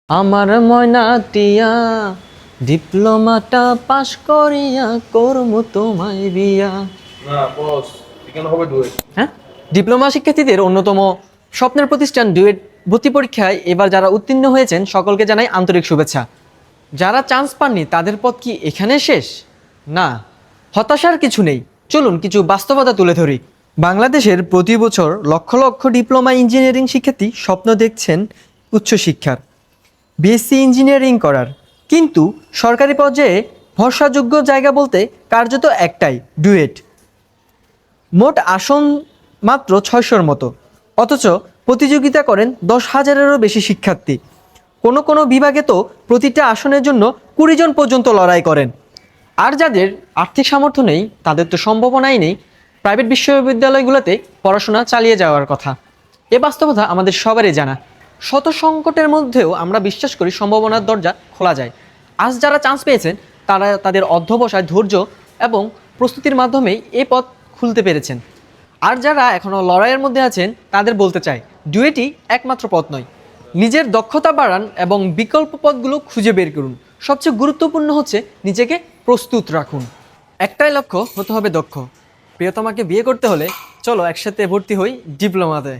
আমার ময়না টিয়া ডিপ্লোমাটা পাশ করিয়া করমু তোমায় বিয়া। না বস, এখানে হবে ডুয়েট। হ্যাঁ, ডিপ্লোমা শিক্ষার্থীদের অন্যতম স্বপ্নের প্রতিষ্ঠান ডুয়েট ভর্তি পরীক্ষায় এবার যারা উত্তীর্ণ হয়েছেন সকলকে জানাই আন্তরিক শুভেচ্ছা। যারা চান্স পাননি তাদের পথ কি এখানে শেষ? না, হতাশার কিছু নেই। চলুন কিছু বাস্তবতা তুলে ধরি। বাংলাদেশের প্রতি বছর লক্ষ লক্ষ ডিপ্লোমা ইঞ্জিনিয়ারিং শিক্ষার্থী স্বপ্ন দেখছেন উচ্চশিক্ষার, বিএসসি ইঞ্জিনিয়ারিং করার, কিন্তু সরকারি পর্যায়ে ভরসাযোগ্য জায়গা বলতে কার্যত একটাই, ডুয়েট। মোট আসন মাত্র 600-র মতো, অথচ প্রতিযোগিতা করেন 10,000-এরও বেশি শিক্ষার্থী। কোনো কোনো বিভাগে তো প্রতিটা আসনের জন্য 20 জন পর্যন্ত লড়াই করেন। আর যাদের আর্থিক সামর্থ্য নেই তাদের তো সম্ভাবনাই নেই প্রাইভেট বিশ্ববিদ্যালয়গুলোতে পড়াশোনা চালিয়ে যাওয়ার কথা। এ বাস্তবতা আমাদের সবারই জানা। শত সংকটের মধ্যেও আমরা বিশ্বাস করি সম্ভাবনার দরজা খোলা যায়। আজ যারা চান্স পেয়েছেন তারা তাদের অধ্যবসায়, ধৈর্য এবং প্রস্তুতির মাধ্যমেই এই পথ খুলতে পেরেছেন। আর যারা এখনও লড়াইয়ের মধ্যে আছেন তাদের বলতে চাই, ডুয়েটই একমাত্র পথ নয়। নিজের দক্ষতা বাড়ান এবং বিকল্প পথগুলো খুঁজে বের করুন। সবচেয়ে গুরুত্বপূর্ণ হচ্ছে নিজেকে প্রস্তুত রাখুন। একটাই লক্ষ্য, হতে হবে দক্ষ। প্রিয়তমাকে বিয়ে করতে হলে চলো একসাথে ভর্তি হই ডিপ্লোমাতে।